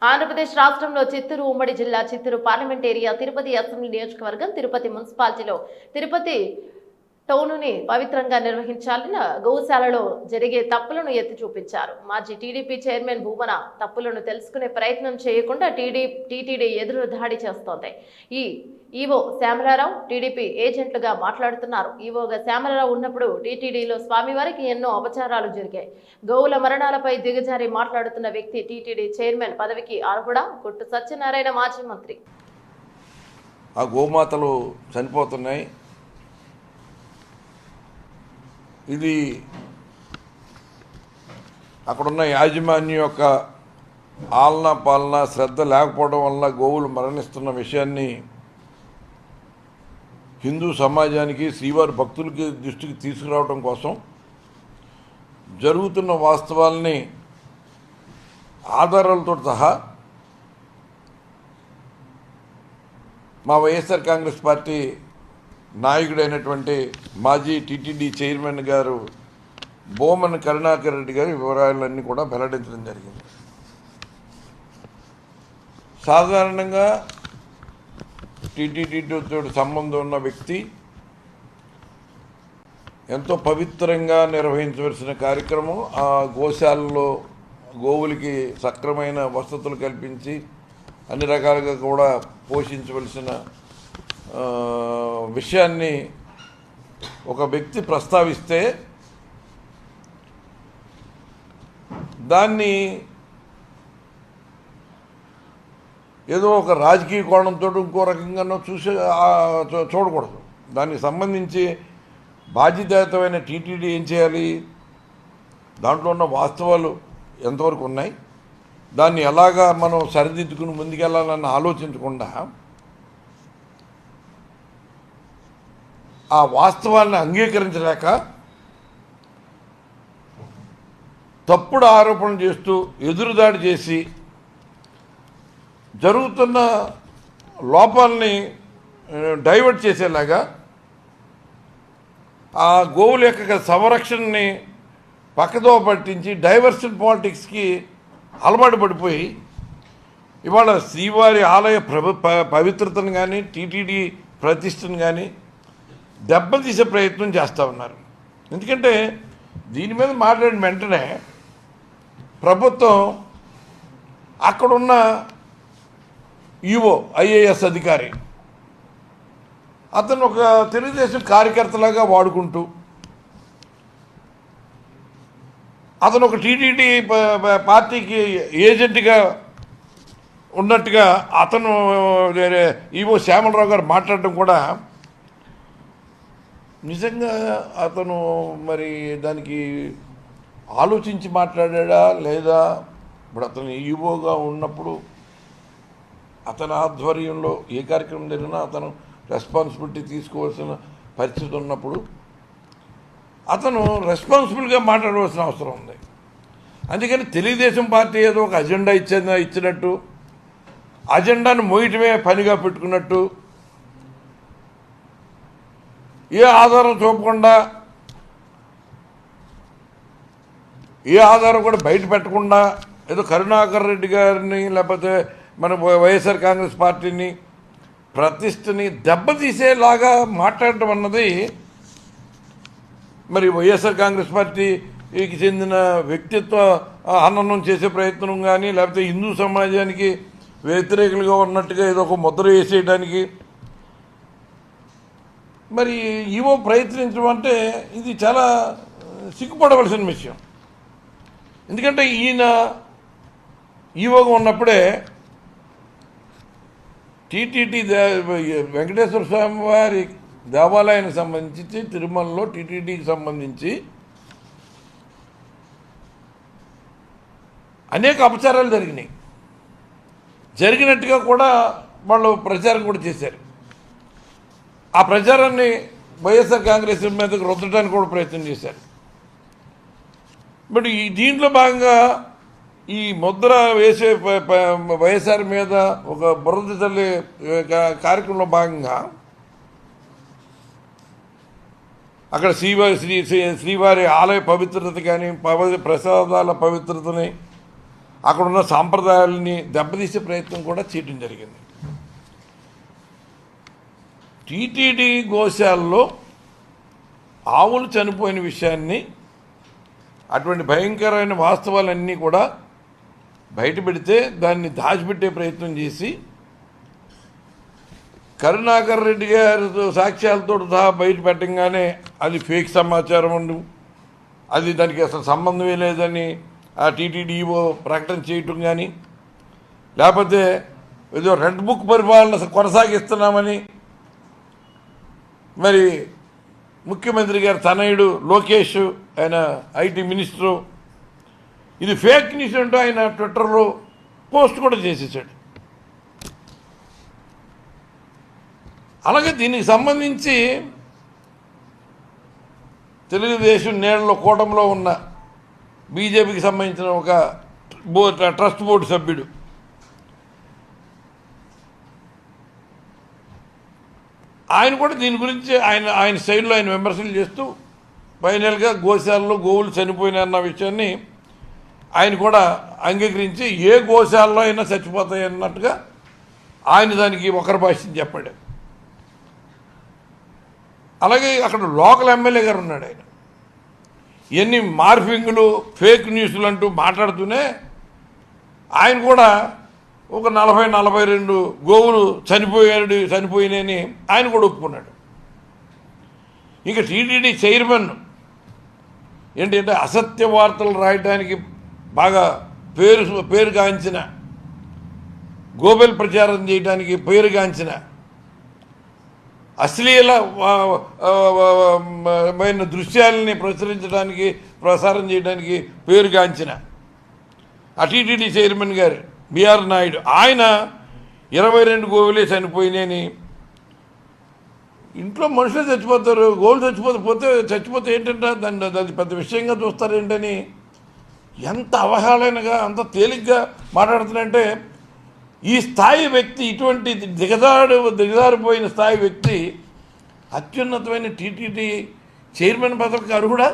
ఆంధ్రప్రదేశ్ రాష్ట్రంలో చిత్తూరు ఉమ్మడి జిల్లా Chittoor parliament area Tirupati assembly నియోజకవర్గం తిరుపతి మున్సిపాలిటీలో తిరుపతి టౌనుని పవిత్రంగా నిర్వహించాలని గోశాలలో జరిగే తప్పులను ఎత్తి చూపించారు. మాజీ టీడీపీ చైర్మన్ భూమన తప్పులను తెలుసుకునే ప్రయత్నం చేయకుండా టీటీడీ ఎదురు దాడి చేస్తోంది. ఈవో శ్యామలారావు టీడీపీ ఏజెంట్లుగా మాట్లాడుతున్నారు. ఈవోగా శ్యామలారావు ఉన్నప్పుడు టీటీడీలో స్వామివారికి ఎన్నో అపచారాలు జరిగాయి. గోవుల మరణాలపై దిగజారి మాట్లాడుతున్న వ్యక్తి టీటీడీ చైర్మన్ పదవికి అర్హుడా? కొట్టు సత్యనారాయణ మాజీ మంత్రి. ఆ గోమాతలు చనిపోతున్నాయి. ఇది అక్కడున్న యాజమాన్యం యొక్క ఆలనా పాలన శ్రద్ధ లేకపోవడం వల్ల గోవులు మరణిస్తున్న విషయాన్ని హిందూ సమాజానికి శ్రీవారి భక్తులకి దృష్టికి తీసుకురావడం కోసం జరుగుతున్న వాస్తవాల్ని ఆధారాలతో సహా మా వైఎస్ఆర్ కాంగ్రెస్ పార్టీ నాయకుడైనటువంటి మాజీ టీటీడీ చైర్మన్ గారు భూమన కరుణాకర్ రెడ్డి గారి వివరాలన్నీ కూడా వెల్లడించడం జరిగింది. సాధారణంగా టీటీడీతో సంబంధం ఉన్న వ్యక్తి ఎంతో పవిత్రంగా నిర్వహించవలసిన కార్యక్రమం ఆ గోశాలలో గోవులకి సక్రమైన వసతులు కల్పించి అన్ని రకాలుగా కూడా పోషించవలసిన విషయాన్ని ఒక వ్యక్తి ప్రస్తావిస్తే దాన్ని ఏదో ఒక రాజకీయ కోణంతో ఇంకో రకంగానో చూడకూడదు. దానికి సంబంధించి బాధ్యతాయుతమైన టీటీడీ ఏం చేయాలి, దాంట్లో ఉన్న వాస్తవాలు ఎంతవరకు ఉన్నాయి, దాన్ని ఎలాగా మనం సరిదిద్దుకుని ముందుకెళ్ళాలని ఆలోచించకుండా ఆ వాస్తవాన్ని అంగీకరించలేక తప్పుడు ఆరోపణలు చేస్తూ ఎదురుదాడి చేసి జరుగుతున్న లోపాలని డైవర్ట్ చేసేలాగా ఆ గోవుల యొక్క సంరక్షణని పక్కదో పట్టించి డైవర్షన్ పాలిటిక్స్కి అలవాటు పడిపోయి ఇవాళ శ్రీవారి ఆలయ పవిత్రతను కానీ టీటీడీ ప్రతిష్టను కానీ దెబ్బతీసే ప్రయత్నం చేస్తూ ఉన్నారు. ఎందుకంటే దీని మీద మాట్లాడిన వెంటనే ప్రభుత్వం అక్కడున్న ఈవో ఐఏఎస్ అధికారి అతను ఒక తెలుగుదేశం కార్యకర్తలాగా వాడుకుంటూ అతను ఒక టీటీడీ పార్టీకి ఏజెంట్గా ఉన్నట్టుగా అతను ఈవో శ్యామలరావు గారు మాట్లాడటం కూడా నిజంగా అతను మరి దానికి ఆలోచించి మాట్లాడా లేదా? ఇప్పుడు అతను ఈవోగా ఉన్నప్పుడు అతని ఆధ్వర్యంలో ఏ కార్యక్రమం జరిగినా అతను రెస్పాన్సిబిలిటీ తీసుకోవాల్సిన పరిస్థితి ఉన్నప్పుడు అతను రెస్పాన్సిబుల్గా మాట్లాడవలసిన అవసరం ఉంది. అందుకని తెలుగుదేశం పార్టీ ఏదో ఒక అజెండా ఇచ్చినట్టు అజెండాను మోయటమే పనిగా పెట్టుకున్నట్టు ఏ ఆధారం చూపకుండా ఏ ఆధారం కూడా బయట పెట్టకుండా ఏదో కరుణాకర్ రెడ్డి గారిని లేకపోతే మన వైఎస్ఆర్ కాంగ్రెస్ పార్టీని ప్రతిష్టని దెబ్బతీసేలాగా మాట్లాడటం అన్నది మరి వైఎస్ఆర్ కాంగ్రెస్ పార్టీకి చెందిన వ్యక్తిత్వ హననం చేసే ప్రయత్నం కానీ లేకపోతే హిందూ సమాజానికి వ్యతిరేకులుగా ఉన్నట్టుగా ఏదో ఒక ముద్ర వేసేయడానికి మరి ఈవో ప్రయత్నించడం అంటే ఇది చాలా సిగ్గుపడవలసిన విషయం. ఎందుకంటే ఈయన ఈవోగా ఉన్నప్పుడే టీటీడీ వెంకటేశ్వర స్వామి వారి దేవాలయానికి సంబంధించి తిరుమలలో టీటీడీకి సంబంధించి అనేక అపచారాలు జరిగినట్టుగా కూడా వాళ్ళు ప్రచారం కూడా చేశారు. ఆ ప్రచారాన్ని వైఎస్ఆర్ కాంగ్రెస్ మీదకి రుద్దడానికి కూడా ప్రయత్నం చేశారు. బట్ దీంట్లో భాగంగా ఈ ముద్ర వేసే వైఎస్ఆర్ మీద ఒక బురద తల్లి కార్యక్రమంలో భాగంగా అక్కడ శ్రీవారి ఆలయ పవిత్రత కానీ ప్రసాదాల పవిత్రతని అక్కడున్న సాంప్రదాయాలని దెబ్బతీసే ప్రయత్నం కూడా చేయడం జరిగింది. టీటీడీ గోశాలలో ఆవులు చనిపోయిన విషయాన్ని, అటువంటి భయంకరమైన వాస్తవాలన్నీ కూడా బయట పెడితే దాన్ని దాచిపెట్టే ప్రయత్నం చేసి కరుణాకర్ రెడ్డి గారి సాక్ష్యాలతో సహా బయట పెట్టంగానే అది ఫేక్ సమాచారం ఉండు, అది దానికి అసలు సంబంధమే లేదని ఆ టీటీడీఓ ప్రకటన చేయటం కానీ, లేకపోతే ఏదో రెడ్ బుక్ పరిపాలన కొనసాగిస్తున్నామని మరి ముఖ్యమంత్రి గారు తనయుడు లోకేష్, ఆయన ఐటీ మినిస్టరు, ఇది ఫేక్ న్యూస్ అంటూ ఆయన ట్విట్టర్లో పోస్ట్ కూడా చేసేసాడు. అలాగే దీనికి సంబంధించి తెలుగుదేశం నీళ్ళలో కూటమిలో ఉన్న బీజేపీకి సంబంధించిన ఒక ట్రస్ట్ బోర్డు సభ్యుడు ఆయన కూడా దీని గురించి ఆయన స్టైల్లో ఆయన విమర్శలు చేస్తూ ఫైనల్గా గోశాలలో గోవులు చనిపోయినాయన్న విషయాన్ని ఆయన కూడా అంగీకరించి ఏ గోశాలలో అయినా చచ్చిపోతాయి అన్నట్టుగా ఆయన దానికి ఒకరి భాష్యం చెప్పాడు. అలాగే అక్కడ లోకల్ ఎమ్మెల్యే గారు ఉన్నాడు. ఆయన ఇవన్నీ మార్ఫింగ్లు ఫేక్ న్యూస్లు అంటూ మాట్లాడుతూనే ఆయన కూడా ఒక 40-42 గోవులు చనిపోయినాయని ఆయన కూడా ఒప్పుకున్నాడు. ఇంకా టీటీడీ చైర్మన్ ఏంటంటే అసత్య వార్తలు రాయడానికి బాగా పేరుగాంచిన, గోబెల్ ప్రచారం చేయడానికి పేరుగాంచిన, అశ్లీలమైన దృశ్యాలని ప్రసారం చేయడానికి పేరుగాంచిన ఆ టీటీడీ చైర్మన్ గారు బిఆర్ నాయుడు, ఆయన 22 గోవులే చనిపోయినాయని, ఇంట్లో మనుషులు చచ్చిపోతారు, గోవులు చచ్చిపోతే ఏంటంటే దాన్ని అది పెద్ద విషయంగా చూస్తారేంటని ఎంత అవహేళనగా అంత తేలిగ్గా మాట్లాడుతున్నారంటే, ఈ స్థాయి వ్యక్తి, ఇటువంటి దిగజారిపోయిన స్థాయి వ్యక్తి అత్యున్నతమైన టీటీడీ చైర్మన్ పదవికి అర్హుడా?